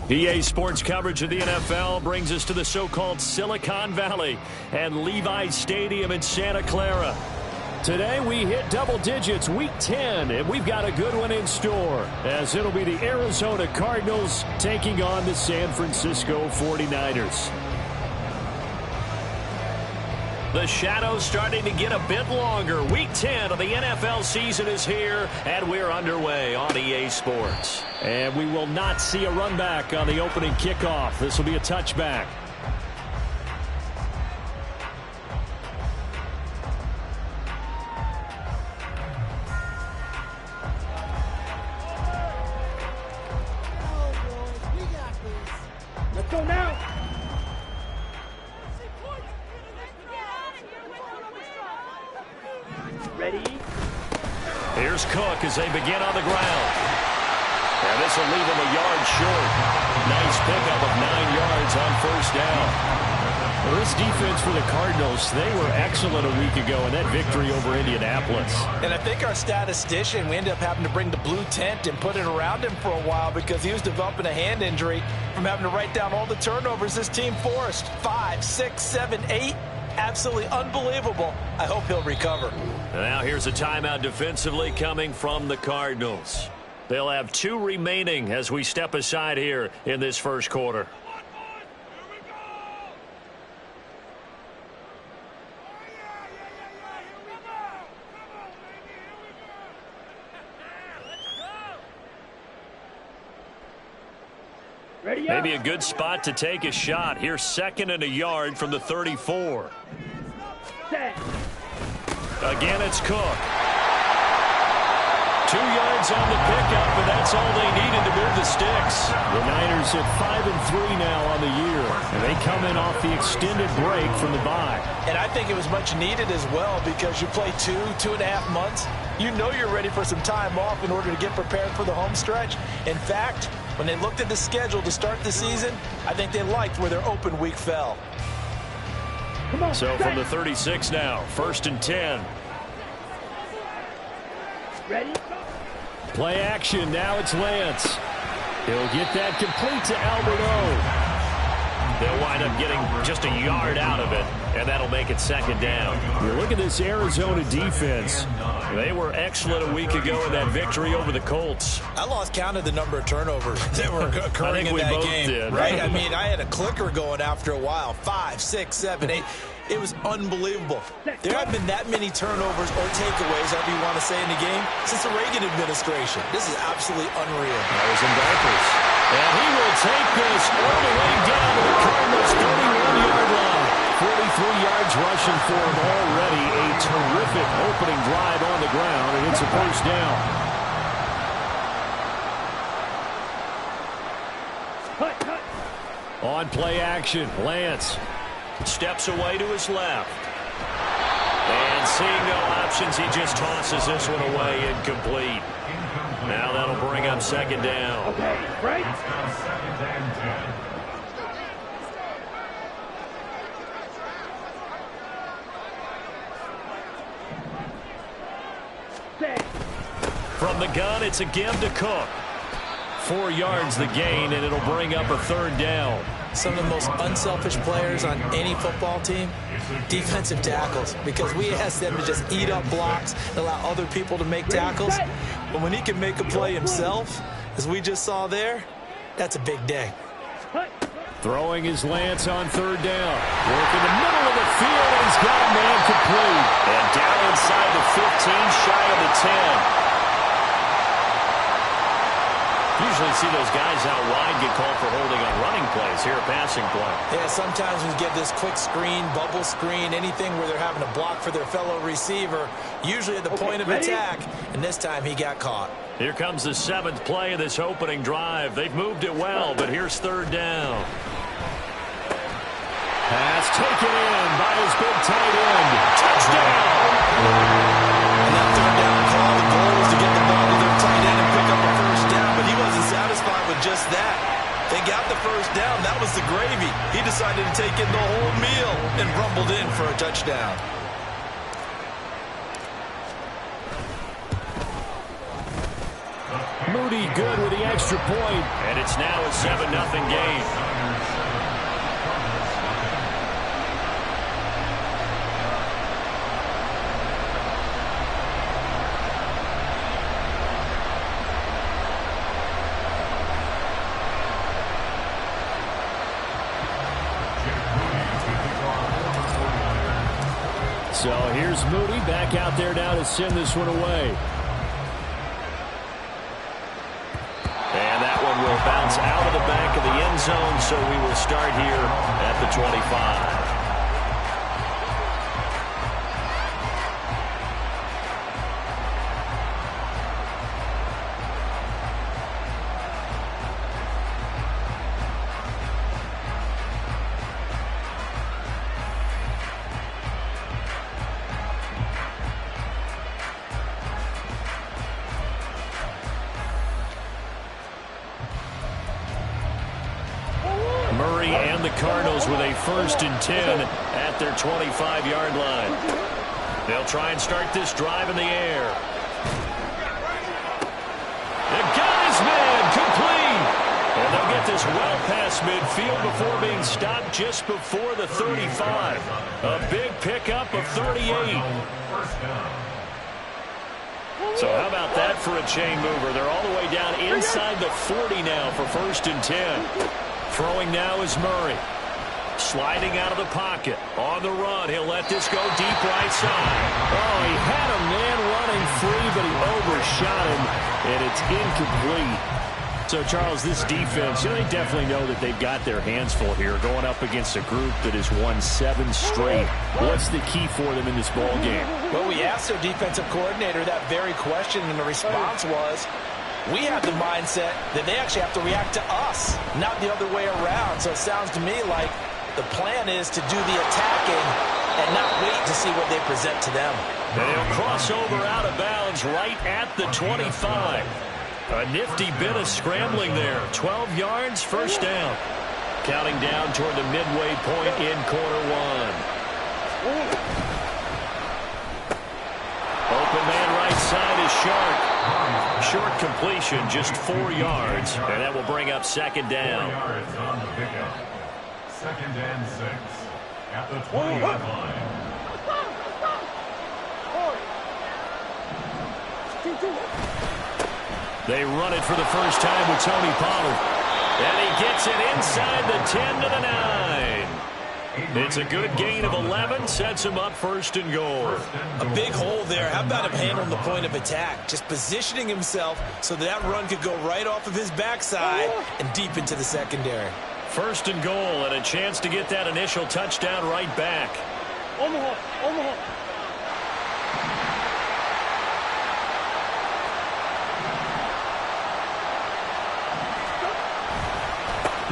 EA Sports coverage of the NFL brings us to the so-called Silicon Valley and Levi's Stadium in Santa Clara. Today we hit double digits, week 10, and we've got a good one in store, as it'll be the Arizona Cardinals taking on the San Francisco 49ers. The shadow's starting to get a bit longer. Week 10 of the NFL season is here, and we're underway on EA Sports. And we will not see a run back on the opening kickoff. This will be a touchback. Let's go now. Ready? Here's Cook as they begin on the ground. And this will leave him a yard short. Nice pickup of 9 yards on first down. Well, this defense for the Cardinals, they were excellent a week ago in that victory over Indianapolis. And I think our statistician, we ended up having to bring the blue tent and put it around him for a while because he was developing a hand injury from having to write down all the turnovers this team forced. 5, 6, 7, 8. Absolutely unbelievable. I hope he'll recover. Now here's a timeout defensively coming from the Cardinals. They'll have 2 remaining as we step aside here in this first quarter. Maybe a good spot to take a shot. Here's 2nd and a yard from the 34. Again, it's Cook. 2 yards on the pickup, and that's all they needed to move the sticks. The Niners at 5-3 now on the year, and they come in off the extended break from the bye. And I think it was much needed as well because you play 2.5 months. You know you're ready for some time off in order to get prepared for the home stretch. In fact, when they looked at the schedule to start the season, I think they liked where their open week fell. So from the 36 now, 1st and 10. Ready? Play action. Now it's Lance. He'll get that complete to Albert O. They'll wind up getting just a yard out of it, and that'll make it 2nd down. You look at this Arizona defense. They were excellent a week ago in that victory over the Colts. I lost count of the number of turnovers that were occurring in that game. Did. Right? I mean, I had a clicker going after a while. 5, 6, 7, 8. It was unbelievable. There haven't been that many turnovers or takeaways, however you want to say, in the game since the Reagan administration. This is absolutely unreal. That was in diapers. And he will take this all the way down to the Cardinals' 31-yard line. 43 yards rushing for him already. A terrific opening drive on the ground, and it's a first down. On play action, Lance steps away to his left. And seeing no options, he just tosses this one away incomplete. Now that'll bring up 2nd down. Okay, right. From the gun, it's a give to Cook. 4 yards the gain, and it'll bring up a 3rd down. Some of the most unselfish players on any football team, defensive tackles, because we ask them to just eat up blocks and allow other people to make tackles. But when he can make a play himself, as we just saw there, that's a big day. Throwing his Lance on 3rd down. Work in the middle of the field, and he's got a man complete. And down inside the 15, shy of the 10. Usually see those guys out wide get called for holding on running plays. Here, a passing play. Yeah, sometimes we get this quick screen, bubble screen, anything where they're having to block for their fellow receiver, usually at the point of attack, and this time he got caught. Here comes the 7th play of this opening drive. They've moved it well, but here's 3rd down. Pass taken in by his big tight end. Touchdown! And that 3rd down call, the goal was to get the ball to their tight end and pick up a first down, but he wasn't satisfied with just that. They got the first down. That was the gravy. He decided to take in the whole meal and rumbled in for a touchdown. Moody good with the extra point. And it's now a 7-0 game. So here's Moody back out there now to send this one away. And that one will bounce out of the back of the end zone, so we will start here at the 25. Cardinals with a 1st and 10 at their 25-yard line. They'll try and start this drive in the air. They got his man complete. And they'll get this well past midfield before being stopped just before the 35. A big pickup of 38. So how about that for a chain mover? They're all the way down inside the 40 now for 1st and 10. Throwing now is Murray. Sliding out of the pocket. On the run. He'll let this go deep right side. Oh, he had a man running free, but he overshot him, and it's incomplete. So, Charles, this defense, they definitely know that they've got their hands full here, going up against a group that has won 7 straight. What's the key for them in this ball game? Well, we asked their defensive coordinator that very question, and the response was, we have the mindset that they actually have to react to us, not the other way around. So it sounds to me like the plan is to do the attacking and not wait to see what they present to them. And he'll cross over out of bounds right at the 25. A nifty bit of scrambling there. 12 yards, 1st down. Counting down toward the midway point in quarter 1. Open man right side is Sharp. Short completion, just 4 yards, and that will bring up 2nd down. 4 yards on the pickup. 2nd and 6 at the 20-yard line. They run it for the first time with Tony Pollard. And he gets it inside the 10 to the 9. It's a good gain of 11, sets him up 1st and goal. A big hole there. How about him handling the point of attack? Just positioning himself so that run could go right off of his backside and deep into the secondary. 1st and goal, and a chance to get that initial touchdown right back. Omaha.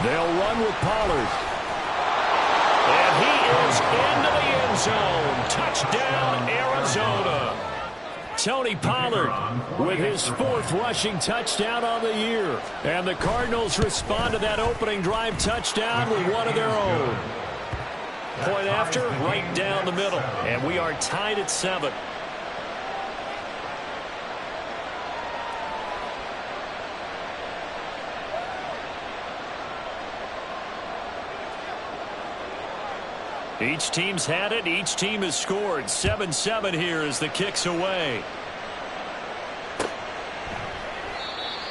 They'll run with Pollard. And he is into the end zone. Touchdown, Arizona. Tony Pollard with his 4th rushing touchdown on the year. And the Cardinals respond to that opening drive touchdown with one of their own. Point after, right down the middle. And we are tied at 7. Each team's had it. Each team has scored. 7-7 here as the kick's away.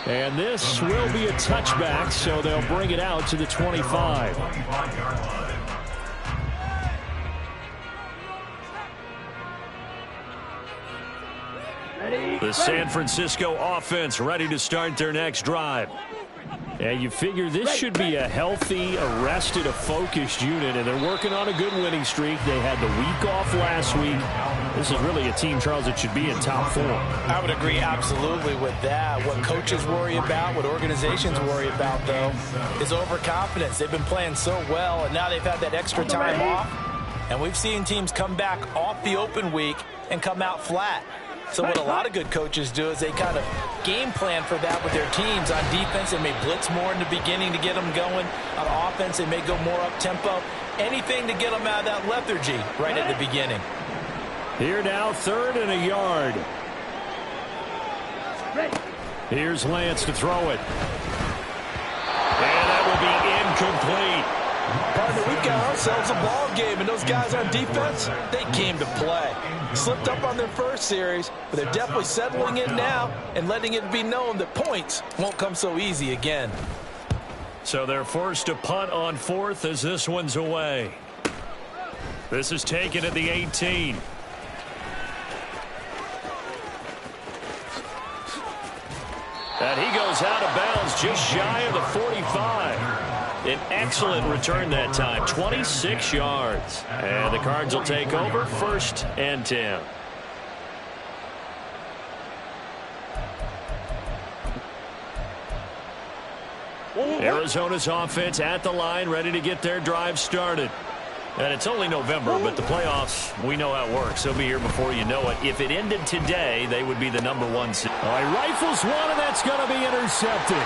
And this will be a touchback, so they'll bring it out to the 25. The San Francisco offense ready to start their next drive. And you figure this should be a healthy, arrested, a focused unit, and they're working on a good winning streak. They had the week off last week. This is really a team, Charles, that should be in top form. I would agree absolutely with that. What coaches worry about, what organizations worry about, though, is overconfidence. They've been playing so well, and now they've had that extra time off. And we've seen teams come back off the open week and come out flat. So what a lot of good coaches do is they kind of game plan for that with their teams. On defense, they may blitz more in the beginning to get them going. On offense, they may go more up-tempo. Anything to get them out of that lethargy right at the beginning. Here now, 3rd and a yard. Here's Lance to throw it. And that will be incomplete. Partner, we've got ourselves a ball game, and those guys on defense, they came to play. Slipped up on their first series, but they're definitely settling in now and letting it be known that points won't come so easy again. So they're forced to punt on fourth as this one's away. This is taken at the 18. And he goes out of bounds just shy of the 45. An excellent return that time, 26 yards. And the Cards will take over, 1st and 10. Arizona's offense at the line, ready to get their drive started. And it's only November, but the playoffs, we know how it works. They'll be here before you know it. If it ended today, they would be the #1 seed. All right, rifles one, and that's going to be intercepted.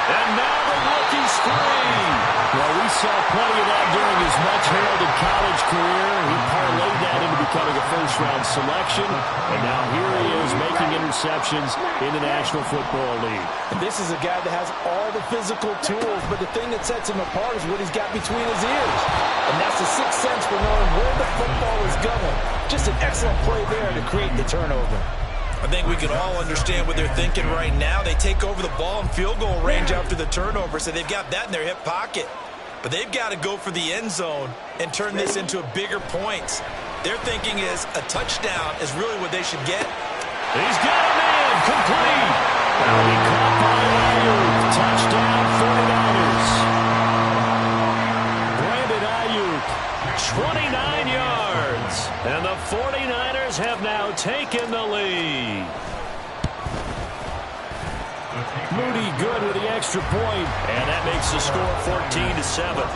And now the rookie's free. Well, we saw plenty of that during his much-heralded college career. He parlayed that into becoming a first-round selection, and now here he is making interceptions in the National Football League. This is a guy that has all the physical tools, but the thing that sets him apart is what he's got between his ears. And that's the sixth sense for knowing where the football is going. Just an excellent play there to create the turnover. I think we can all understand what they're thinking right now. They take over the ball in field goal range after the turnover, so they've got that in their hip pocket. But they've got to go for the end zone and turn this into bigger points. Their thinking is a touchdown is really what they should get. He's got a man, complete. That'll be caught by Ayuk. Touchdown, 49ers. Brandon Ayuk, 29 yards. And the 49ers have now taken the lead. Moody good with the extra point, and that makes the score 14-7.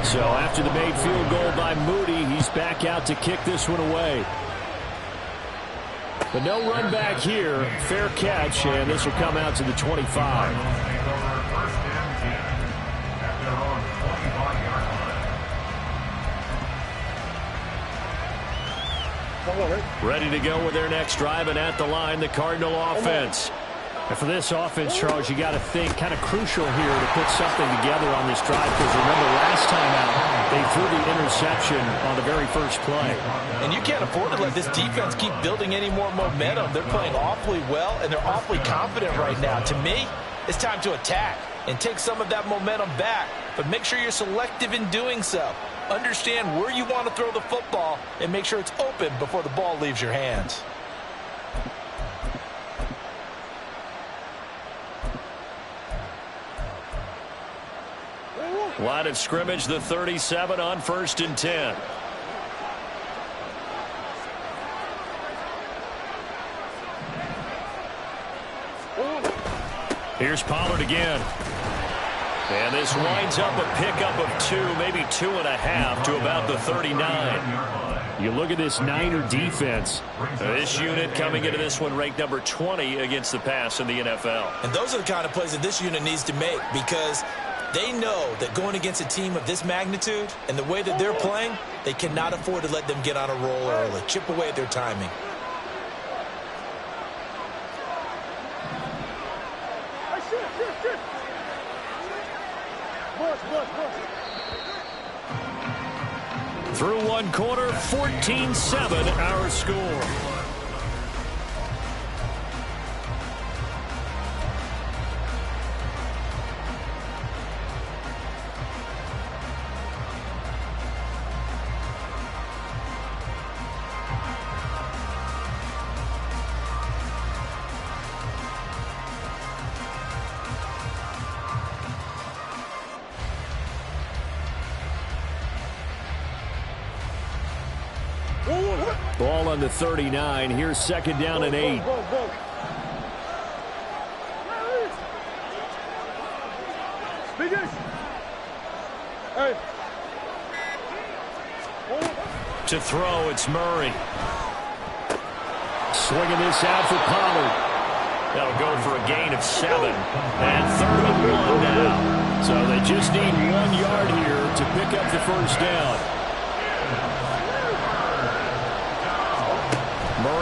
So after the made field goal by Moody, he's back out to kick this one away. But no run back here. Fair catch, and this will come out to the 25. Ready to go with their next drive, and at the line, the Cardinal offense. And for this offense, Charles, you got to think kind of crucial here to put something together on this drive, because remember last time out, they threw the interception on the very first play. And you can't afford to let this defense keep building any more momentum. They're playing awfully well, and they're awfully confident right now. To me, it's time to attack and take some of that momentum back, but make sure you're selective in doing so. Understand where you want to throw the football and make sure it's open before the ball leaves your hands. Line of scrimmage, the 37 on 1st and 10. Here's Pollard again. And this winds up a pickup of 2, maybe 2.5 to about the 39. You look at this Niner defense. This unit coming into this one ranked number 20 against the pass in the NFL. And those are the kind of plays that this unit needs to make, because they know that going against a team of this magnitude and the way that they're playing, they cannot afford to let them get on a roll early. Chip away at their timing. Through one quarter, 14-7 our score. Ball on the 39. Here's 2nd down and 8. To throw, it's Murray. Swinging this out for Pollard. That'll go for a gain of 7. And 3rd and 1 now. So they just need 1 yard here to pick up the first down.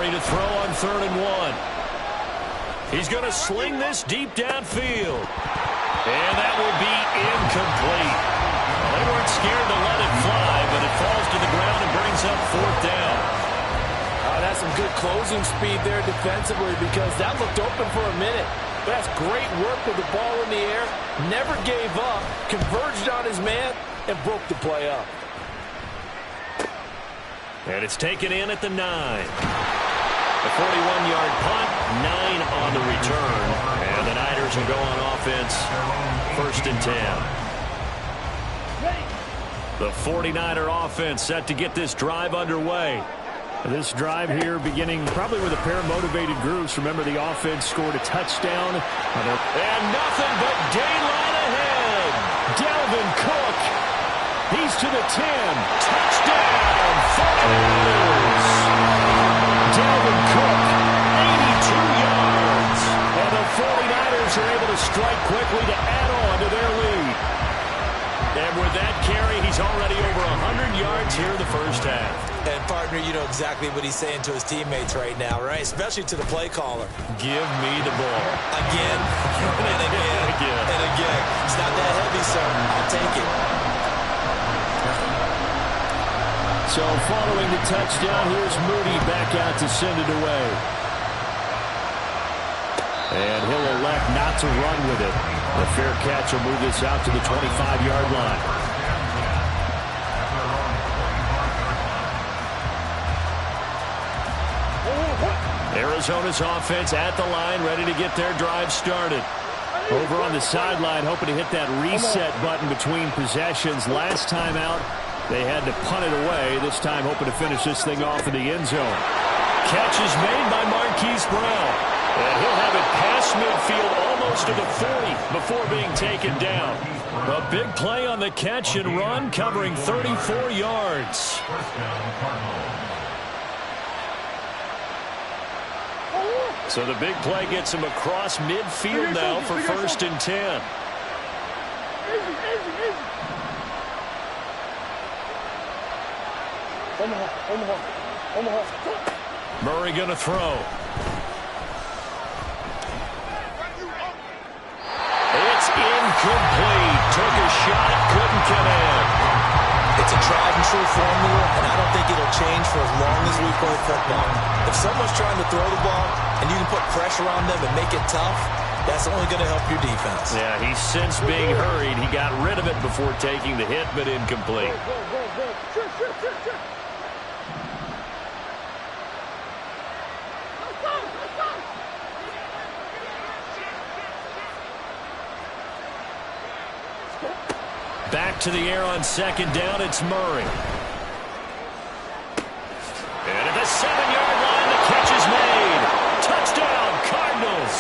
Murray to throw on 3rd and 1. He's going to sling this deep downfield. And that will be incomplete. Well, they weren't scared to let it fly, but it falls to the ground and brings up 4th down. That's some good closing speed there defensively, because that looked open for a minute. That's great work with the ball in the air. Never gave up, converged on his man, and broke the play up. And it's taken in at the 9. The 41-yard punt, 9 on the return. And the Niners will go on offense, 1st and 10. The 49er offense set to get this drive underway. This drive here beginning probably with a pair of motivated groups. Remember, the offense scored a touchdown. And nothing but daylight ahead. Dalvin Cook. He's to the 10. Touchdown. 49ers. Dalvin Cook, 82 yards. And the 49ers are able to strike quickly to add on to their lead. And with that carry, he's already over 100 yards here in the first half. And, partner, you know exactly what he's saying to his teammates right now, right? Especially to the play caller. Give me the ball. Again, and again, and again. It's not that heavy, sir. I'll take it. So following the touchdown, here's Moody back out to send it away. And he'll elect not to run with it. The fair catch will move this out to the 25-yard line. Arizona's offense at the line, ready to get their drive started. Over on the sideline, hoping to hit that reset button between possessions. Last time out, they had to punt it away. This time, hoping to finish this thing off in the end zone. Catch is made by Marquise Brown. And he'll have it past midfield almost to the 40 before being taken down. A big play on the catch and run, covering 34 yards. So the big play gets him across midfield now for 1st and 10. Murray going to throw. It's incomplete. Took a shot, couldn't connect. It's a tried and true formula, and I don't think it'll change for as long as we play football. If someone's trying to throw the ball and you can put pressure on them and make it tough, that's only going to help your defense. Yeah, he's since being hurried. He got rid of it before taking the hit, but incomplete. Back to the air on 2nd down, it's Murray. And at the 7-yard line, the catch is made. Touchdown, Cardinals.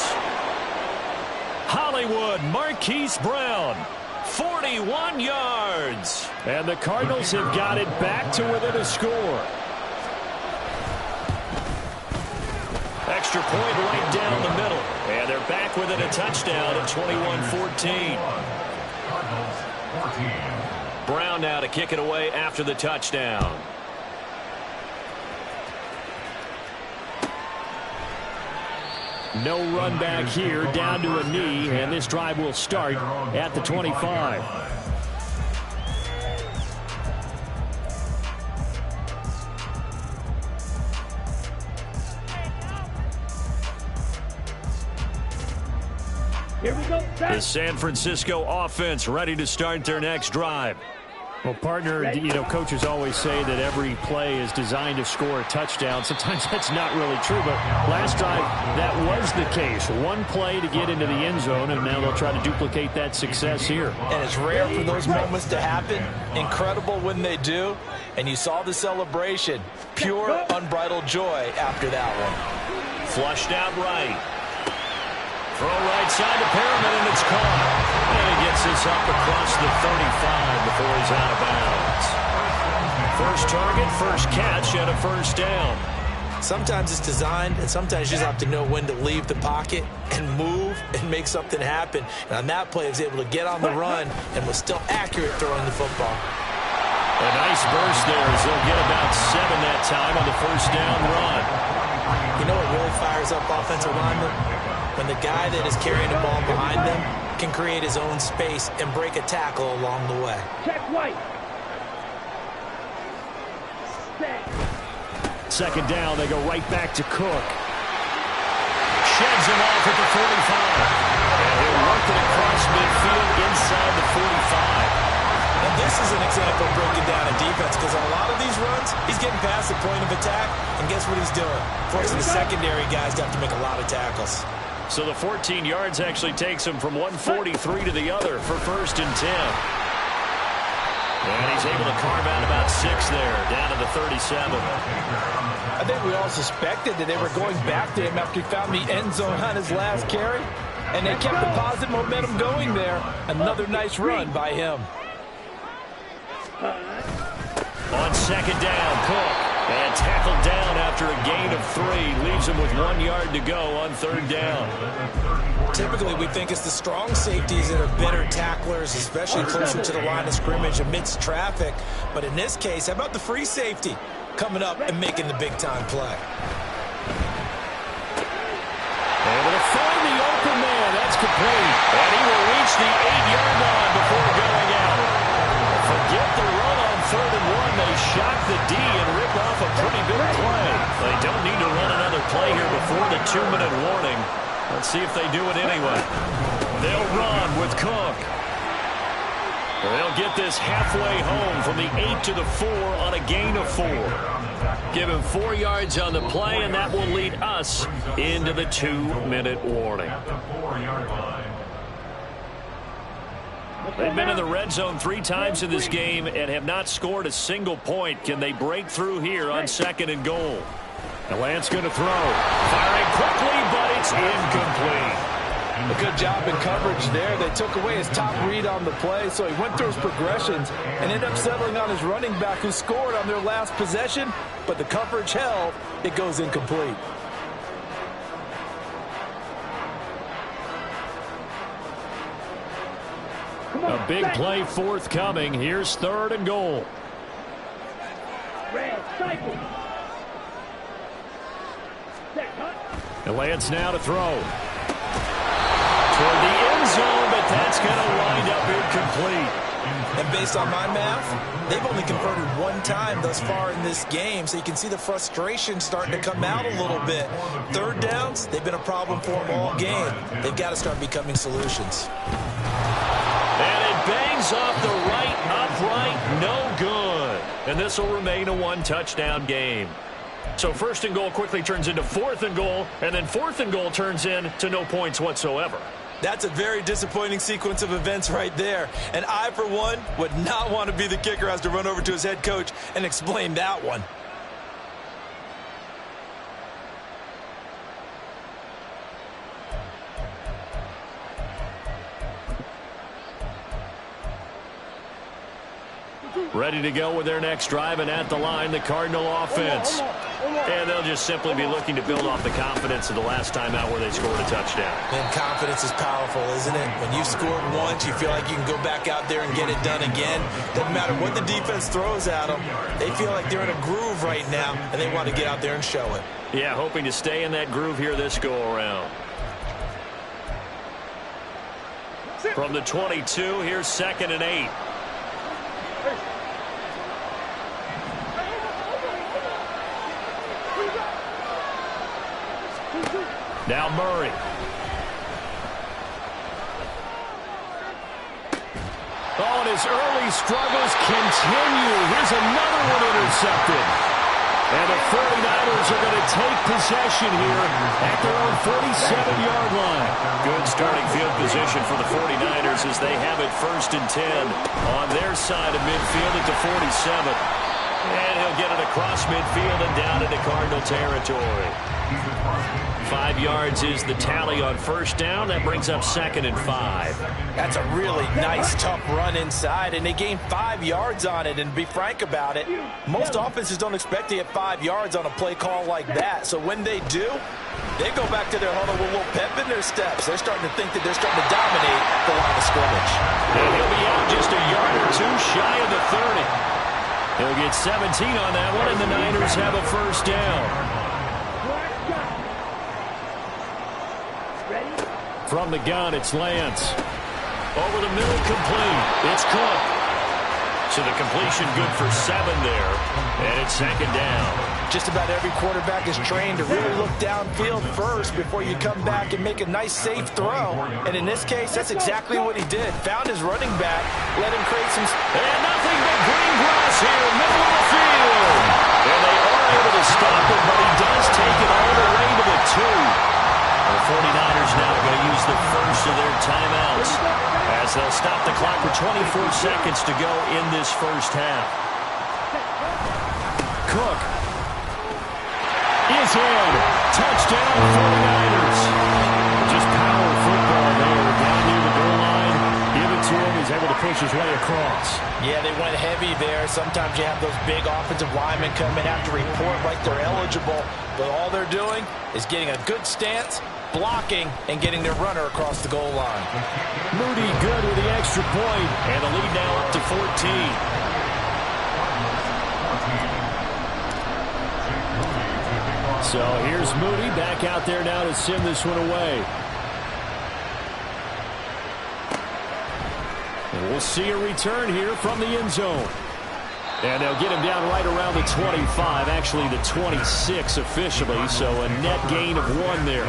Hollywood, Marquise Brown, 41 yards. And the Cardinals have got it back to within a score. Extra point right down the middle. And they're back within a touchdown at 21-14. Brown now to kick it away after the touchdown. No run back here, down to a knee, and this drive will start at the 25. Here we go. The San Francisco offense ready to start their next drive. Well, partner, you know, coaches always say that every play is designed to score a touchdown. Sometimes that's not really true, but last drive, that was the case. One play to get into the end zone, and now they'll try to duplicate that success here. And it's rare for those moments to happen. Incredible when they do. And you saw the celebration. Pure, unbridled joy after that one. Flushed out right. Throw right side to Perriman, and it's caught. And he gets this up across the 35 before he's out of bounds. First target, first catch, and a 1st down. Sometimes it's designed, and sometimes you just have to know when to leave the pocket and move and make something happen. And on that play, he was able to get on the run and was still accurate throwing the football. A nice burst there as they'll get about 7 that time on the 1st down run. fires up offensive linemen? When the guy that is carrying the ball behind them can create his own space and break a tackle along the way. Check right. Second down, they go right back to Cook. Sheds him off at the 45. And he'll work it across midfield inside the 45. And this is an example of breaking down a defense, because on a lot of these runs, he's getting past the point of attack, and guess what he's doing? Forcing the secondary guys to have to make a lot of tackles. So the 14 yards actually takes him from 143 to the other for 1st and 10. And he's able to carve out about 6 there, down to the 37. I think we all suspected that they were going back to him after he found the end zone on his last carry, and they kept the positive momentum going there. Another nice run by him. On second down, Cook. And tackled down after a gain of 3. Leaves him with 1 yard to go on 3rd down. Typically, we think it's the strong safeties that are better tacklers, especially closer to the line of scrimmage amidst traffic. But in this case, how about the free safety coming up and making the big-time play? Able to find the open man. That's complete. And he will reach the 8-yard line before going out. Forget the run on 3rd and 1. They shock the D and rip off a pretty big play. They don't need to run another play here before the 2-minute warning. Let's see if they do it anyway. They'll run with Cook. They'll get this halfway home from the 8 to the 4 on a gain of 4. Give him 4 yards on the play, and that will lead us into the 2-minute warning. They've been in the red zone 3 times in this game and have not scored a single point. Can they break through here on 2nd and goal? And Lance going to throw. Firing quickly, but it's incomplete. A good job in coverage there. They took away his top read on the play, so he went through his progressions and ended up settling on his running back, who scored on their last possession, but the coverage held. It goes incomplete. A big play forthcoming. Here's 3rd and goal. And Lance now to throw. Toward the end zone, but that's going to wind up incomplete. And based on my math, they've only converted 1 time thus far in this game, so you can see the frustration starting to come out a little bit. 3rd downs, they've been a problem for them all game. They've got to start becoming solutions. And it bangs off the right upright, no good. And this will remain a 1-touchdown game. So 1st and goal quickly turns into 4th and goal, and then 4th and goal turns into no points whatsoever. That's a very disappointing sequence of events right there. And I, for one, would not want to be the kicker who has to run over to his head coach and explain that one. Ready to go with their next drive, and at the line, the Cardinal offense. And they'll just simply be looking to build off the confidence of the last time out where they scored a touchdown. And confidence is powerful, isn't it? When you've scored once, you feel like you can go back out there and get it done again. Doesn't matter what the defense throws at them. They feel like they're in a groove right now, and they want to get out there and show it. Yeah, hoping to stay in that groove here this go-around. From the 22, here's 2nd and 8. Now Murray. Oh, and his early struggles continue. Here's another one intercepted. And the 49ers are going to take possession here at their own 47-yard line. Good starting field position for the 49ers as they have it 1st and 10 on their side of midfield at the 47. And he'll get it across midfield and down into Cardinal territory. 5 yards is the tally on 1st down. That brings up 2nd and 5. That's a really nice, tough run inside, and they gained 5 yards on it. And to be frank about it, most offenses don't expect to get 5 yards on a play call like that. So when they do, they go back to their huddle with a little pep in their steps. They're starting to think that they're starting to dominate the line of scrimmage. And he'll be out just a yard or 2 shy of the 30. He'll get 17 on that one, and the Niners have a 1st down. From the gun, it's Lance. Over the middle, complete. It's Cook. So the completion good for 7 there. And it's second down. Just about every quarterback is trained to really look downfield first before you come back and make a nice, safe throw. And in this case, that's exactly what he did. Found his running back, let him create some... And nothing but green grass here, middle of the field. And they are able to stop it, but he does take it all the way to the 2. The 49ers now are going to use the first of their timeouts as they'll stop the clock with 24 seconds to go in this first half. Cook is in. Touchdown 49ers. Just power football there down near the goal line. Give it to him. He's able to push his way across. Yeah, they went heavy there. Sometimes you have those big offensive linemen come in, have to report like they're eligible. But all they're doing is getting a good stance, blocking, and getting their runner across the goal line. Moody good with the extra point, and the lead now up to 14. So here's Moody back out there now to send this one away. And we'll see a return here from the end zone. And they'll get him down right around the 25, actually the 26 officially, so a net gain of 1 there.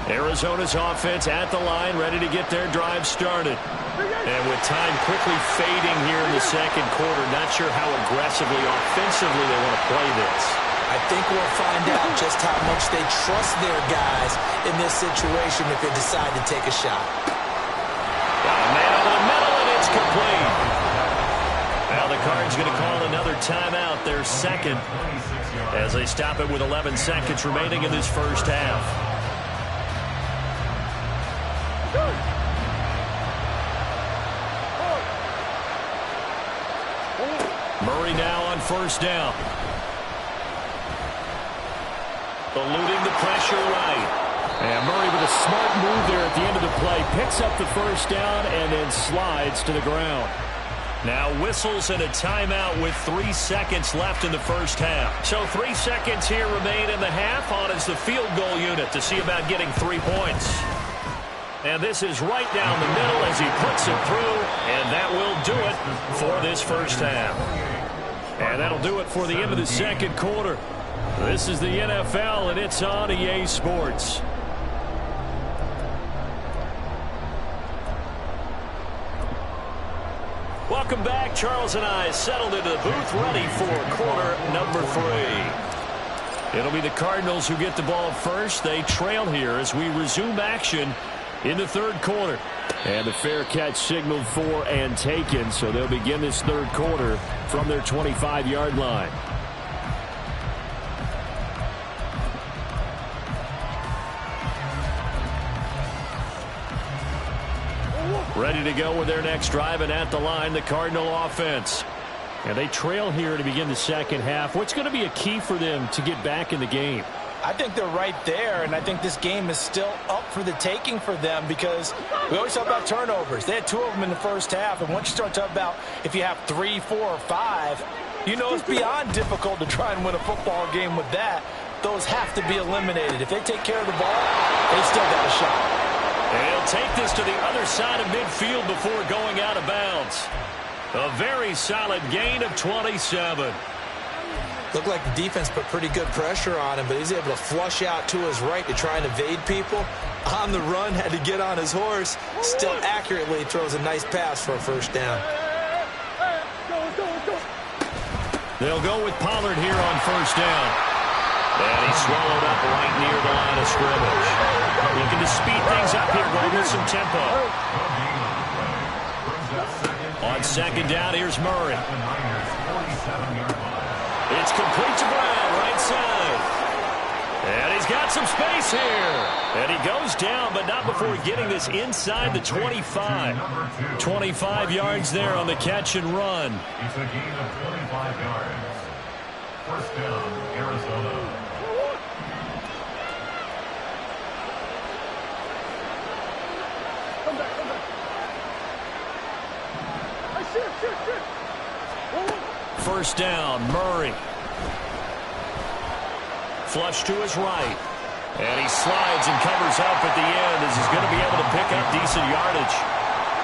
Arizona's offense at the line, ready to get their drive started. And with time quickly fading here in the second quarter, not sure how aggressively, offensively they want to play this. I think we'll find out just how much they trust their guys in this situation if they decide to take a shot. Got a man over the middle, and it's complete. Now the Cards going to call another timeout, their second, as they stop it with 11 seconds remaining in this first half. Murray now on first down. Eluding the pressure right. And Murray with a smart move there at the end of the play. Picks up the first down and then slides to the ground. Now whistles and a timeout with 3 seconds left in the first half. So 3 seconds here remain in the half. On is the field goal unit to see about getting 3 points. And this is right down the middle as he puts it through. And that will do it for this first half. And that'll do it for the end of the second quarter. This is the NFL, and it's on EA Sports. Welcome back. Charles and I settled into the booth, ready for quarter number 3. It'll be the Cardinals who get the ball first. They trail here as we resume action in the third quarter. And the fair catch signaled for and taken, so they'll begin this third quarter from their 25-yard line. Ready to go with their next drive, and at the line, the Cardinal offense. And they trail here to begin the second half. What's going to be a key for them to get back in the game? I think they're right there, and I think this game is still up for the taking for them because we always talk about turnovers. They had 2 of them in the first half, and once you start talking about if you have 3, 4, or 5, you know it's beyond difficult to try and win a football game with that. Those have to be eliminated. If they take care of the ball, they still got a shot. And he'll take this to the other side of midfield before going out of bounds. A very solid gain of 27. Looked like the defense put pretty good pressure on him, but he's able to flush out to his right to try and evade people. On the run, had to get on his horse. Still accurately throws a nice pass for a first down. They'll go with Pollard here on first down. And he's swallowed up right near the line of scrimmage. Looking to speed things up here, going with some tempo. On second down, here's Murray. It's complete to Brown, right side. And he's got some space here. And he goes down, but not before getting this inside the 25. 25 yards there on the catch and run. It's a gain of 25 yards. First down, Arizona. First down, Murray. Flush to his right. And he slides and covers up at the end as he's going to be able to pick up decent yardage.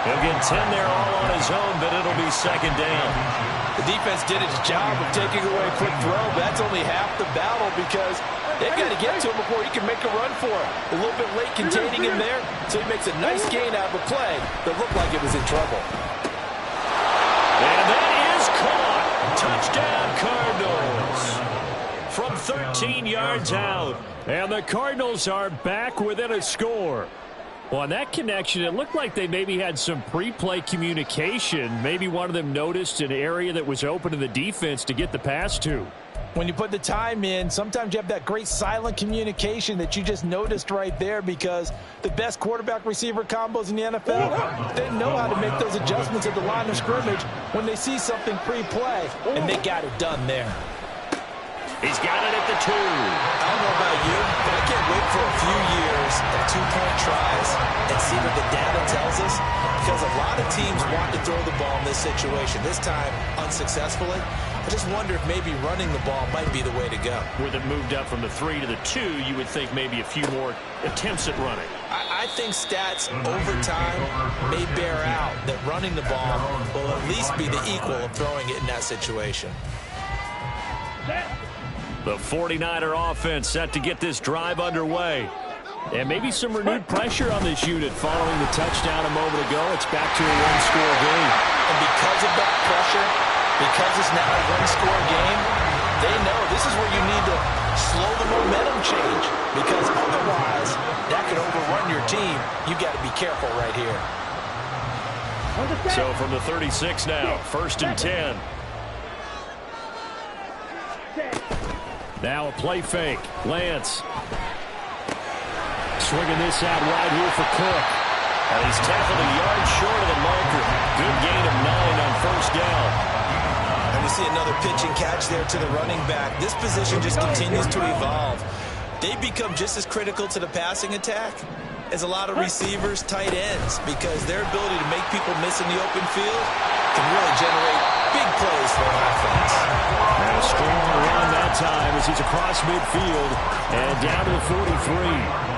He'll get 10 there all on his own, but it'll be second down. The defense did its job of taking away a quick throw, but that's only half the battle because they've got to get to him before he can make a run for it. A little bit late containing him there, so he makes a nice gain out of a play that looked like it was in trouble. And that is caught. Touchdown, Cardinals. From 13 yards out. And the Cardinals are back within a score. Well, on that connection, it looked like they maybe had some pre-play communication. Maybe one of them noticed an area that was open to the defense to get the pass to. When you put the time in, sometimes you have that great silent communication that you just noticed right there because the best quarterback-receiver combos in the NFL, they know how to make those adjustments at the line of scrimmage when they see something pre-play, and they got it done there. He's got it at the 2. I don't know about you, but I can't wait for a few years of two-point tries and see what the data tells us, because a lot of teams want to throw the ball in this situation. This time, unsuccessfully. I just wonder if maybe running the ball might be the way to go. With it moved up from the 3 to the 2, you would think maybe a few more attempts at running. I think stats over time may bear out that running the ball will at least be the equal of throwing it in that situation. The 49er offense set to get this drive underway. And maybe some renewed pressure on this unit following the touchdown a moment ago. It's back to a one-score game. And because of that pressure, because it's now a one-score game, they know this is where you need to slow the momentum change. Because otherwise, that could overrun your team. You've got to be careful right here. So from the 36 now, 1st and 10. Now a play fake. Lance. Swinging this out wide here for Cook. And he's tackled a yard short of the marker. Good gain of 9 on first down. And we see another pitch and catch there to the running back. This position just continues to evolve. They become just as critical to the passing attack as a lot of receivers, tight ends, because their ability to make people miss in the open field can really generate big plays for an offense. And a strong run that time as he's across midfield and down to the 43.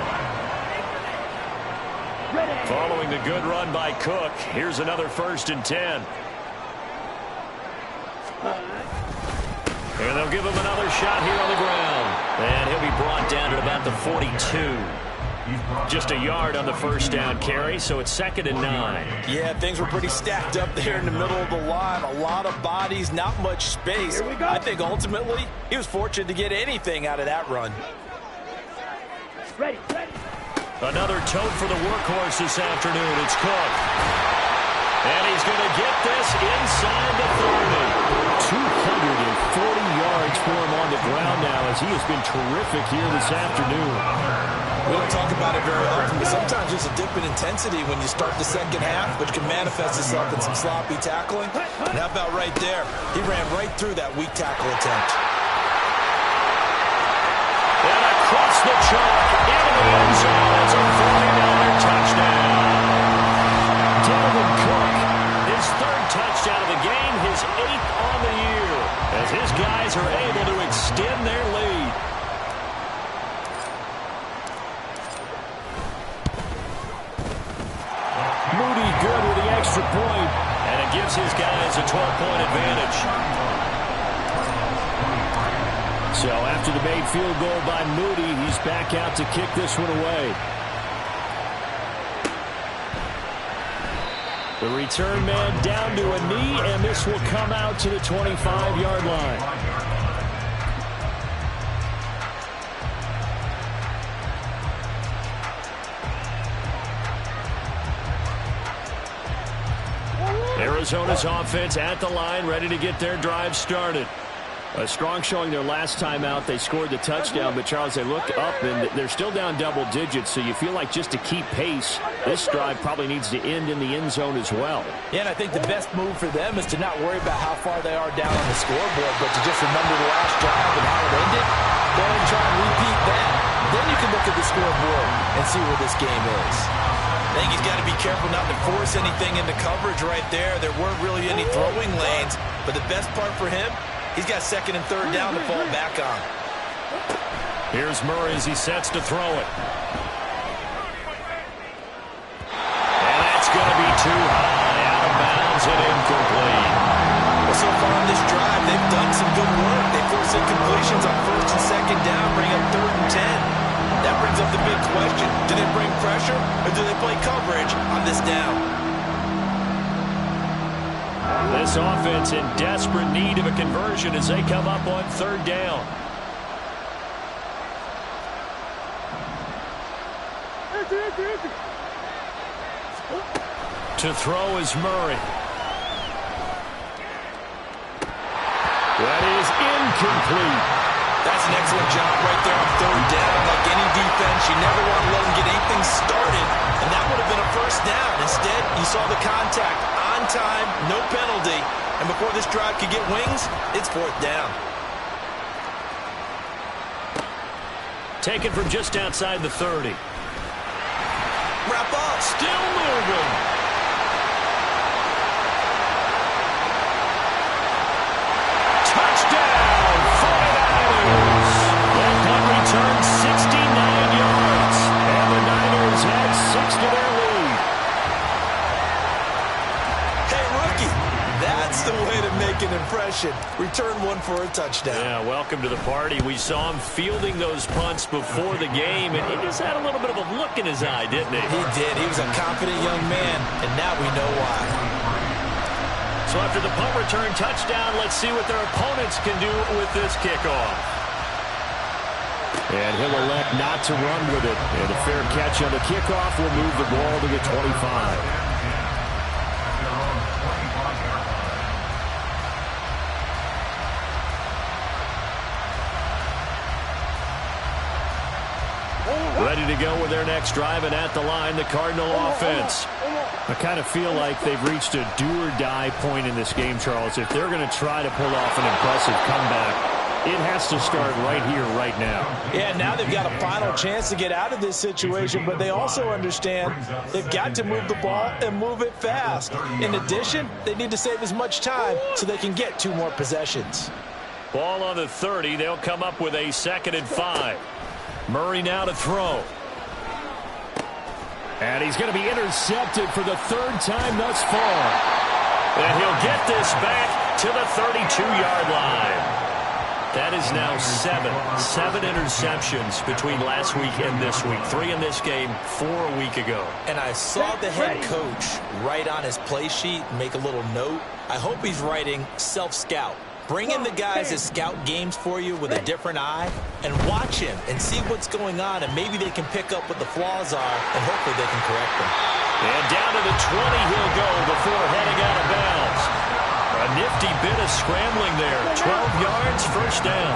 Following the good run by Cook, here's another 1st and 10. And they'll give him another shot here on the ground. And he'll be brought down at about the 42. Just a yard on the first down carry, so it's 2nd and 9. Yeah, things were pretty stacked up there in the middle of the line. A lot of bodies, not much space. I think ultimately he was fortunate to get anything out of that run. Ready. Another tote for the workhorse this afternoon. It's Cook. And he's going to get this inside the 30. 240 yards for him on the ground now as he has been terrific here this afternoon. We don't talk about it very often, but sometimes there's a dip in intensity when you start the second half, which can manifest itself in some sloppy tackling. And how about right there? He ran right through that weak tackle attempt. And across the chalk, into the end zone. It's a 49er touchdown. Dalvin Cook, his 3rd touchdown of the game, his 8th on the year, as his guys are able to extend their lead. Moody good with the extra point, and it gives his guys a 12-point advantage. So after the made field goal by Moody, he's back out to kick this one away. The return man down to a knee, and this will come out to the 25-yard line. Arizona's offense at the line, ready to get their drive started. A strong showing their last time out. They scored the touchdown, but, Charles, they look up, and they're still down double digits, so you feel like just to keep pace, this drive probably needs to end in the end zone as well. Yeah, and I think the best move for them is to not worry about how far they are down on the scoreboard, but to just remember the last drive and how it ended. Go ahead and try and repeat that. Then you can look at the scoreboard and see where this game is. I think he's got to be careful not to force anything into coverage right there. There weren't really any throwing lanes, but the best part for him, he's got second and third down to fall back on. Here's Murray as he sets to throw it. And that's going to be too high, out of bounds and incomplete. Well, so far on this drive, they've done some good work. They force incompletions on first and second down, bring up 3rd and 10. That brings up the big question. Do they bring pressure or do they play coverage on this down? This offense in desperate need of a conversion as they come up on 3rd down. To throw is Murray. That is incomplete. That's an excellent job right there on 3rd down. Like any defense, you never want to let them get anything started, and that would have been a first down. Instead, you saw the contact on time, no penalty, and before this drive could get wings, it's 4th down. Taken from just outside the 30. Wrap up. Still moving. Touchdown, 49ers. That punt return 69 yards. And the Niners add 6 to their lead. Hey, rookie, that's the way to make an impression. Return one for a touchdown. Yeah, welcome to the party. We saw him fielding those punts before the game, and he just had a little bit of a look in his eye, didn't he? He did. He was a confident young man, and now we know why. So after the punt return touchdown, let's see what their opponents can do with this kickoff. And he'll elect not to run with it. And a fair catch on the kickoff will move the ball to the 25. Ready to go with their next drive, and at the line, the Cardinal offense. I kind of feel like they've reached a do-or-die point in this game, Charles. If they're going to try to pull off an impressive comeback, it has to start right here, right now. Yeah, now they've got a final chance to get out of this situation, but they also understand they've got to move the ball and move it fast. In addition, they need to save as much time so they can get 2 more possessions. Ball on the 30. They'll come up with a 2nd and 5. Murray now to throw. And he's going to be intercepted for the 3rd time thus far. And he'll get this back to the 32-yard line. That is now 7 interceptions between last week and this week. 3 in this game, 4 a week ago. And I saw the head coach write on his play sheet, make a little note. I hope he's writing self-scout. Bring in the guys that scout games for you with a different eye and watch him and see what's going on, and maybe they can pick up what the flaws are, and hopefully they can correct them. And down to the 20 he'll go before heading out of bounds. A nifty bit of scrambling there. 12 yards, first down.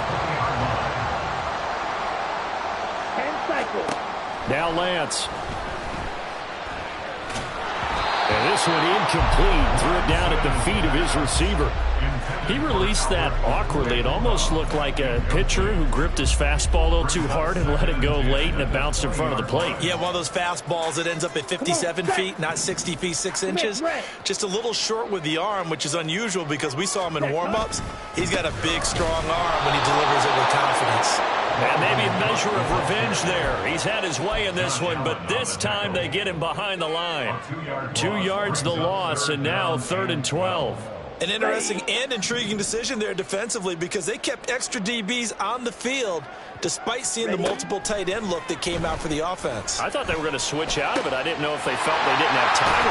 Now Lance. And this one incomplete. Threw it down at the feet of his receiver. He released that awkwardly. It almost looked like a pitcher who gripped his fastball a little too hard and let it go late, and it bounced in front of the plate. Yeah, one of those fastballs that ends up at 57 feet, not 60 feet, 6 inches. Just a little short with the arm, which is unusual because we saw him in warm-ups. He's got a big, strong arm when he delivers it with confidence. And maybe a measure of revenge there. He's had his way in this one, but this time they get him behind the line. 2 yards the loss, and now 3rd and 12. An interesting and intriguing decision there defensively because they kept extra DBs on the field despite seeing the multiple tight end look that came out for the offense. I thought they were going to switch out of it. I didn't know if they felt they didn't have time.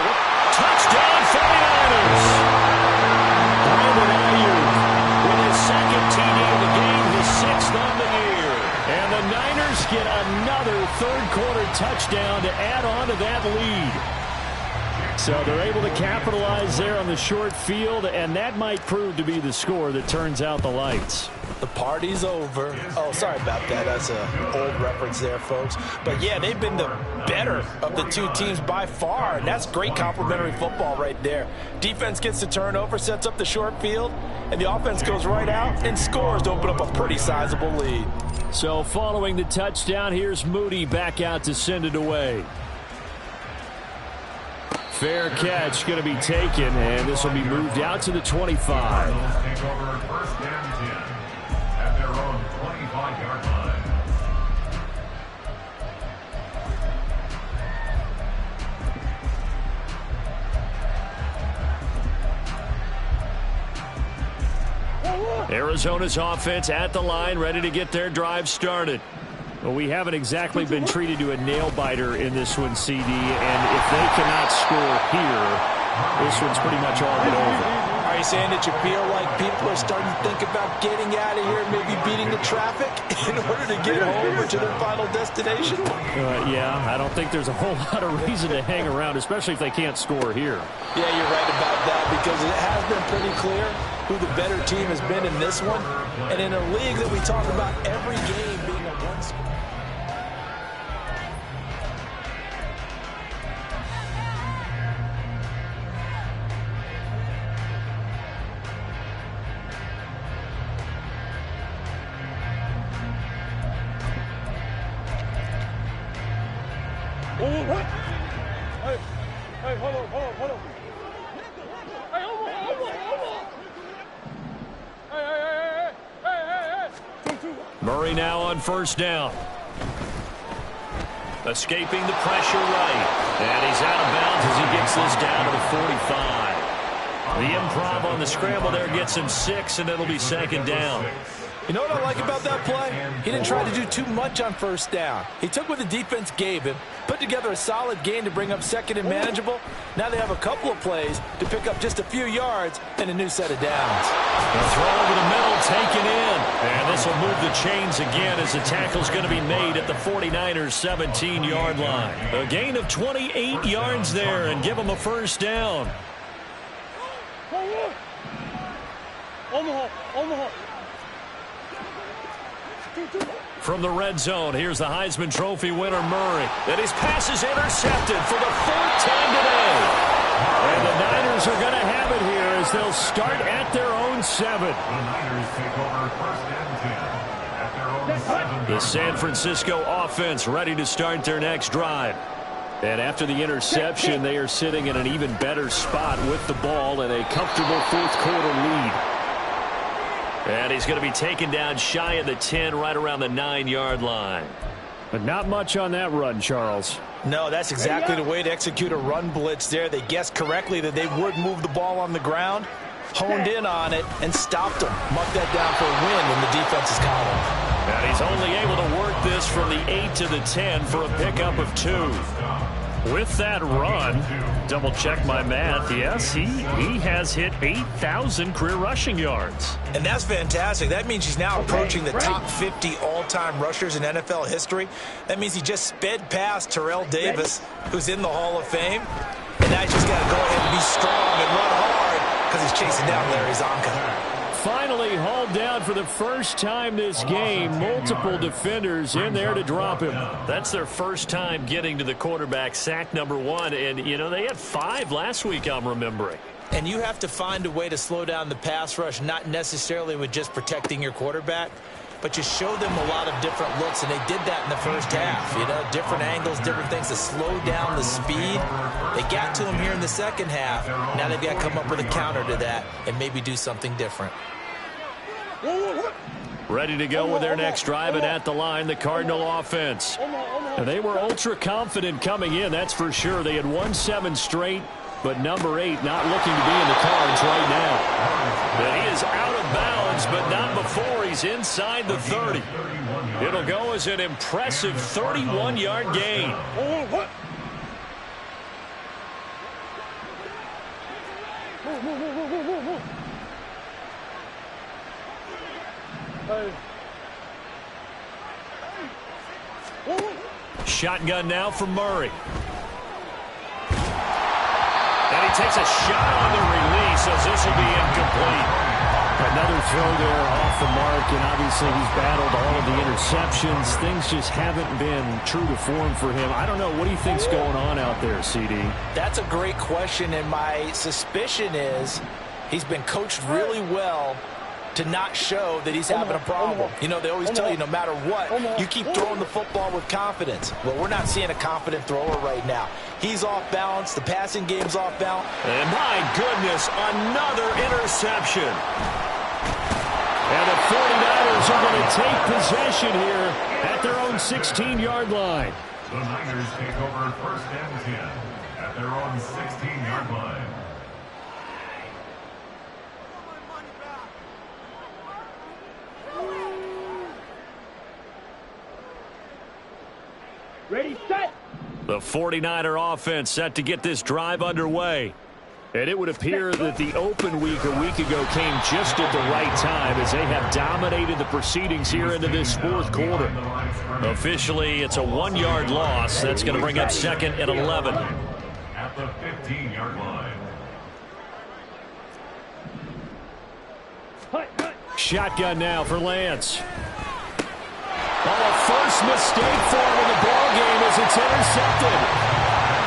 Touchdown 49ers! Brandon Ayuk with his 2nd TD of the game, his 6th on the year. And the Niners get another 3rd quarter touchdown to add on to that lead. So they're able to capitalize there on the short field, and that might prove to be the score that turns out the lights. The party's over. Oh, sorry about that. That's an old reference there, folks. But, yeah, they've been the better of the 2 teams by far, and that's great complimentary football right there. Defense gets the turnover, sets up the short field, and the offense goes right out and scores to open up a pretty sizable lead. So following the touchdown, here's Moody back out to send it away. Fair catch going to be taken, and this will be moved out to the 25. Cardinals take over first and 10 at their own 25-yard line. Arizona's offense at the line, ready to get their drive started. Well, we haven't exactly been treated to a nail-biter in this one, CD, and if they cannot score here, this one's pretty much all but over. Are you saying that you feel like people are starting to think about getting out of here, maybe beating the traffic in order to get home or to their final destination? Yeah, I don't think there's a whole lot of reason to hang around, especially if they can't score here. Yeah, you're right about that, because it has been pretty clear who the better team has been in this one. And in a league that we talk about every game being a one-score. Hey, hold on. Hey, Murray now on first down. Escaping the pressure right. And he's out of bounds as he gets this down to the 45. The improv on the scramble there gets him 6, and it'll be second down. You know what I like about that play? He didn't try to do too much on first down. He took what the defense gave him, put together a solid gain to bring up second and manageable. Now they have a couple of plays to pick up just a few yards and a new set of downs. The throw over the middle taken in. And this will move the chains again as the tackle's going to be made at the 49ers' 17-yard line. A gain of 28 yards there and give them a first down. Omaha. From the red zone, here's the Heisman Trophy winner, Murray. And his pass is intercepted for the fourth time today. And the Niners are going to have it here as they'll start at their own 7. The Niners take over first and 10 at their own 7. The San Francisco offense ready to start their next drive. And after the interception, they are sitting in an even better spot with the ball and a comfortable fourth-quarter lead. And he's going to be taken down shy of the 10, right around the 9-yard line. But not much on that run, Charles. No, that's exactly the way to execute a run blitz there. They guessed correctly that they would move the ball on the ground, honed in on it, and stopped them. Marked that down for a win in the defense's column. And he's only able to work this from the 8 to the 10 for a pickup of 2. With that run, double-check my math, yes, he has hit 8,000 career rushing yards. And that's fantastic. That means he's now approaching the top 50 all-time rushers in NFL history. That means he just sped past Terrell Davis, who's in the Hall of Fame. And now he's just got to go ahead and be strong and run hard because he's chasing down Larry Zonka. Finally hauled down for the first time this game. Multiple defenders in there to drop him. That's their first time getting to the quarterback, sack number 1. And, you know, they had 5 last week, I'm remembering. And you have to find a way to slow down the pass rush, not necessarily with just protecting your quarterback, but you show them a lot of different looks, and they did that in the first half. You know, different angles, different things to slow down the speed. They got to him here in the second half. Now they've got to come up with a counter to that and maybe do something different. Ready to go with their next drive, and at the line, the Cardinal offense. And they were ultra confident coming in, that's for sure. They had won 7 straight, but number 8 not looking to be in the cards right now. But he is out of bounds, but not before he's inside the 30. It'll go as an impressive 31-yard gain. Shotgun now for Murray. And he takes a shot on the release as this will be incomplete. Another throw there off the mark, and obviously he's battled all of the interceptions. Things just haven't been true to form for him. I don't know. What do you think's going on out there, CD? That's a great question, and my suspicion is he's been coached really well to not show that he's having a problem. You know, they always tell you no matter what, you keep throwing the football with confidence. Well, we're not seeing a confident thrower right now. He's off balance. The passing game's off balance. And my goodness, another interception. And the 49ers are going to take possession here at their own 16-yard line. The Niners take over 1st and 10 at their own 16-yard line. Ready, set. The 49er offense set to get this drive underway. And it would appear that the open week a week ago came just at the right time as they have dominated the proceedings here into this 4th quarter. Officially, it's a 1-yard loss. That's going to bring up 2nd and 11. At the 15-yard line. Shotgun now for Lance. Oh, a first mistake for him in the ball game as it's intercepted.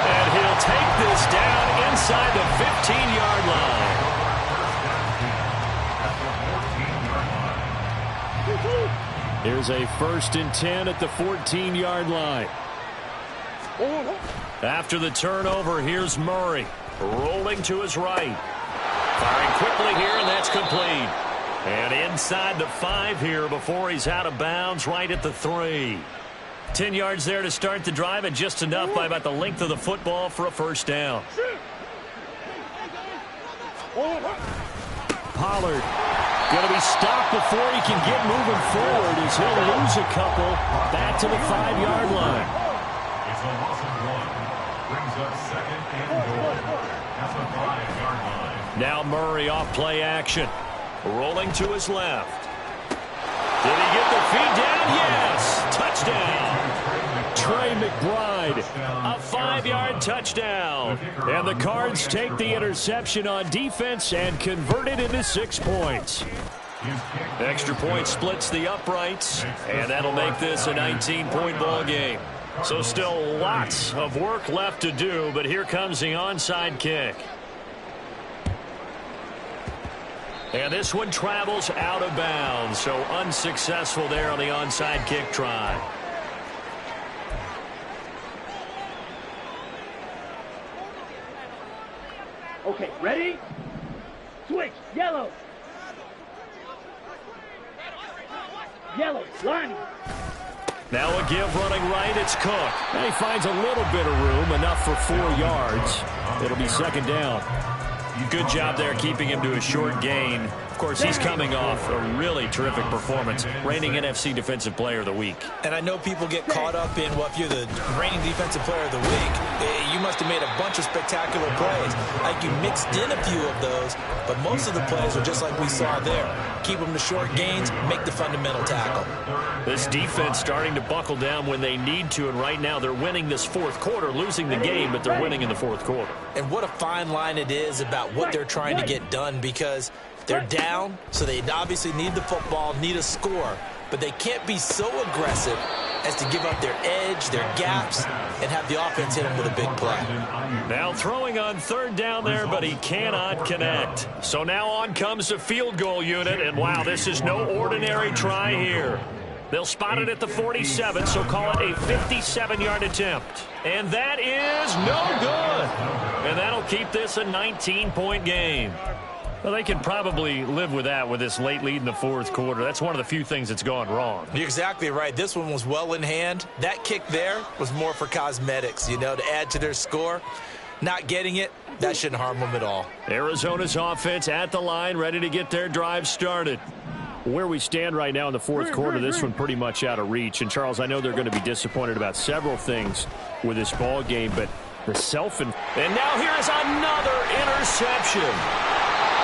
And he'll take this down inside the 15-yard line. Here's a 1st and 10 at the 14-yard line. After the turnover, here's Murray. Rolling to his right. Firing quickly here, and that's complete. And inside the 5 here before he's out of bounds right at the 3. 10 yards there to start the drive, and just enough by about the length of the football for a 1st down. Pollard going to be stopped before he can get moving forward as he'll lose a couple back to the 5-yard line. It's a loss of 1. Brings up 2nd and goal at the 5-yard line. Now Murray off play action. Rolling to his left. Did he get the feet down? Yes! Touchdown! Trey McBride, a 5-yard touchdown. And the Cards take the interception on defense and convert it into 6 points. Extra point splits the uprights, and that'll make this a 19-point ball game. So still lots of work left to do, but here comes the onside kick. And this one travels out of bounds, so unsuccessful there on the onside kick try. Okay, ready? Switch, yellow. Yellow, line. Now a give running right, it's Cook. And he finds a little bit of room, enough for 4 yards. It'll be 2nd down. Good job there keeping him to a short gain. Of course, he's coming off a really terrific performance, reigning NFC Defensive Player of the Week. And I know people get caught up in, well, if you're the reigning Defensive Player of the Week, you must have made a bunch of spectacular plays. Like you mixed in a few of those, but most of the plays are just like we saw there. Keep them to short gains, make the fundamental tackle. This defense starting to buckle down when they need to, and right now they're winning this 4th quarter, losing the game, but they're winning in the 4th quarter. And what a fine line it is about what they're trying to get done, because they're down, so they obviously need the football, need a score, but they can't be so aggressive as to give up their edge, their gaps, and have the offense hit them with a big play. Now throwing on 3rd down there, but he cannot connect. So now on comes the field goal unit, and wow, this is no ordinary try here. They'll spot it at the 47, so call it a 57-yard attempt. And that is no good. And that'll keep this a 19-point game. Well, they can probably live with that with this late lead in the 4th quarter. That's one of the few things that's gone wrong. You're exactly right. This one was well in hand. That kick there was more for cosmetics, you know, to add to their score. Not getting it, that shouldn't harm them at all. Arizona's offense at the line, ready to get their drive started. Where we stand right now in the 4th quarter, this one pretty much out of reach. And, Charles, I know they're going to be disappointed about several things with this ball game, but the And now here is another interception.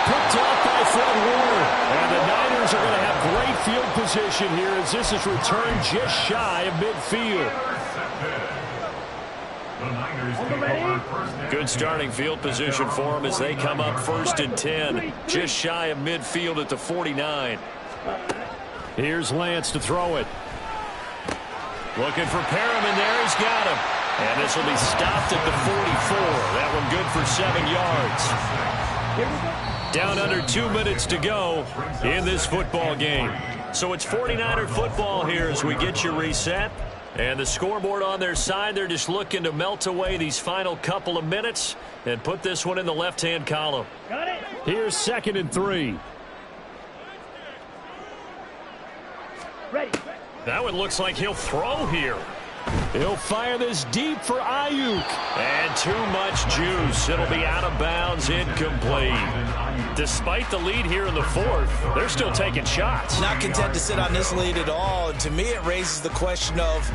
Picked up by Fred Warner. And the Niners are going to have great field position here as this is returned just shy of midfield. Good starting field position for them as they come up 1st and 10. Just shy of midfield at the 49. Here's Lance to throw it. Looking for Perriman there. He's got him. And this will be stopped at the 44. That one good for 7 yards. Down under 2 minutes to go in this football game. So it's 49er football here as we get you reset. And the scoreboard on their side, they're just looking to melt away these final couple of minutes and put this one in the left-hand column. Got it. Here's 2nd and 3. Ready. That one looks like he'll throw here. He'll fire this deep for Ayuk. And too much juice. It'll be out of bounds, incomplete. Despite the lead here in the 4th, they're still taking shots. Not content to sit on this lead at all. And to me, it raises the question of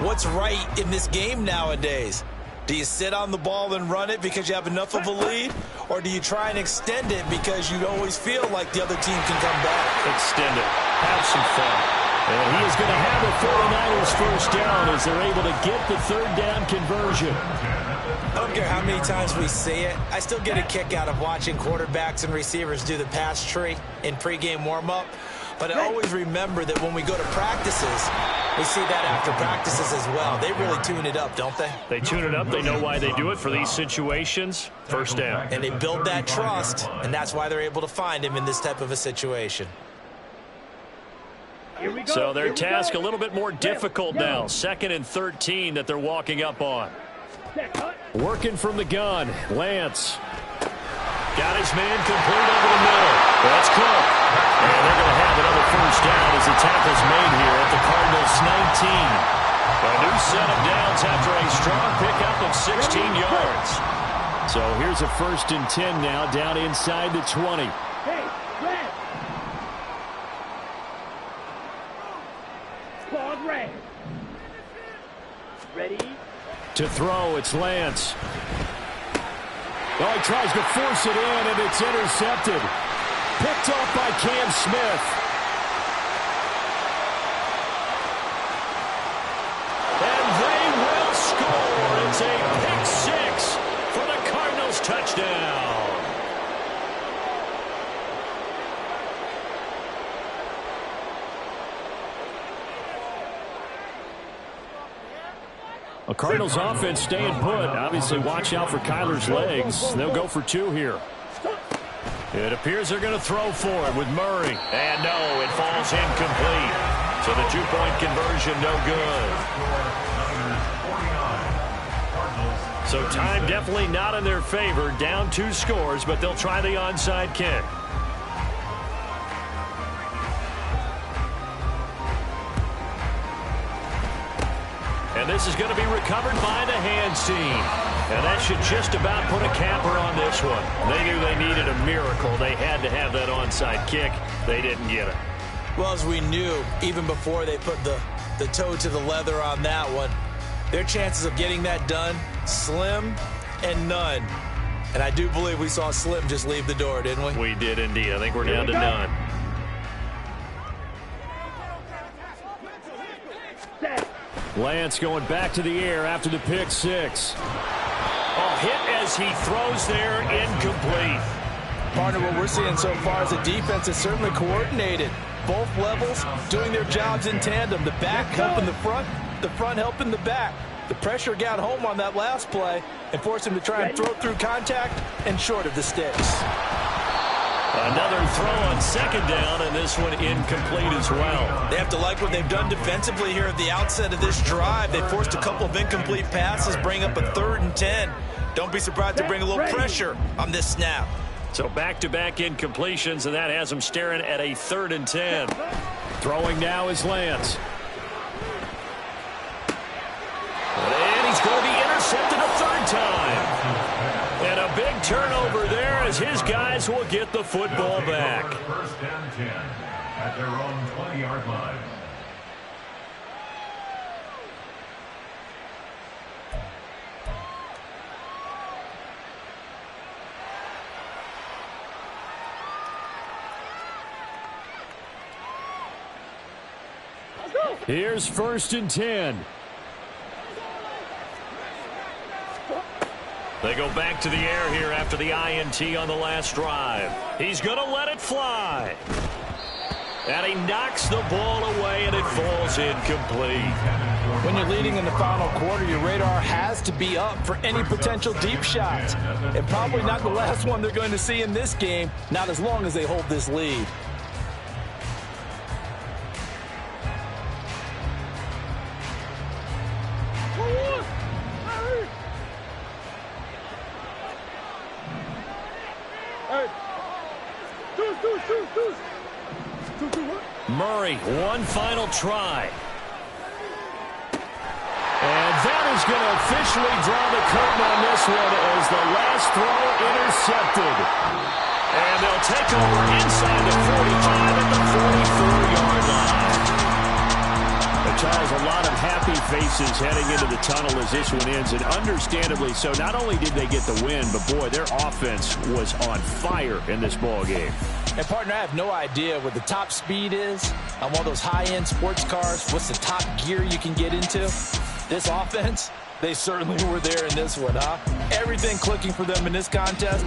what's right in this game nowadays. Do you sit on the ball and run it because you have enough of a lead? Or do you try and extend it because you always feel like the other team can come back? Extend it. Have some fun. And he is going to have the 49ers first down as they're able to get the 3rd down conversion. I don't care how many times we see it. I still get a kick out of watching quarterbacks and receivers do the pass tree in pregame warm-up. But I always remember that when we go to practices, we see that after practices as well. They really tune it up, don't they? They tune it up. They know why they do it for these situations. First down. And they build that trust, and that's why they're able to find him in this type of a situation. So their task a little bit more difficult now. 2nd and 13 that they're walking up on. Working from the gun. Lance. Got his man complete over the middle. That's Cook. And they're going to have another first down as the tackle's made here at the Cardinals' 19. A new set of downs after a strong pickup of 16 yards. So here's a 1st and 10 now down inside the 20. Hey, red. Squad red. Ready. To throw, it's Lance. Oh, he tries to force it in, and it's intercepted. Picked off by Cam Smith. And they will score. It's a pick 6 for the Cardinals touchdown. A Cardinals offense staying put. Obviously, watch out for Kyler's legs. They'll go for 2 here. It appears they're going to throw for it with Murray. And no, it falls incomplete. So the 2-point conversion, no good. So time definitely not in their favor. Down 2 scores, but they'll try the onside kick. And this is going to be recovered by the hands team. And that should just about put a capper on this one. They knew they needed a miracle. They had to have that onside kick. They didn't get it. Well, as we knew, even before they put the toe to the leather on that one, their chances of getting that done, slim and none. And I do believe we saw Slim just leave the door, didn't we? We did indeed. I think we're down to none. Lance going back to the air after the pick 6. Oh, hit as he throws there, incomplete. Partner, what we're seeing so far is a defense that's certainly coordinated. Both levels doing their jobs in tandem. The back helping the front helping the back. The pressure got home on that last play and forced him to try and throw through contact and short of the sticks. Another throw on 2nd down, and this one incomplete as well. They have to like what they've done defensively here at the outset of this drive. They forced a couple of incomplete passes, bring up a 3rd and 10. Don't be surprised to bring a little pressure on this snap. So back-to-back incompletions, and that has them staring at a 3rd and 10. Throwing now is Lance. And he's going to be intercepted a 3rd time. And a big turnover there as his guys will get the football back. 1st and 10 at their own 20-yard line. Here's 1st and 10. They go back to the air here after the INT on the last drive. He's going to let it fly. And he knocks the ball away, and it falls incomplete. When you're leading in the final quarter, your radar has to be up for any potential deep shots. And probably not the last one they're going to see in this game, not as long as they hold this lead. Murray, one final try. And that is going to officially draw the curtain on this one as the last throw intercepted. And they'll take over inside the 45 at the 44-yard line. But Charles, a lot of happy faces heading into the tunnel as this one ends, and understandably so. Not only did they get the win, but boy, their offense was on fire in this ball game. And, partner, I have no idea what the top speed is on one of those high-end sports cars. What's the top gear you can get into? This offense, they certainly were there in this one, huh? Everything clicking for them in this contest.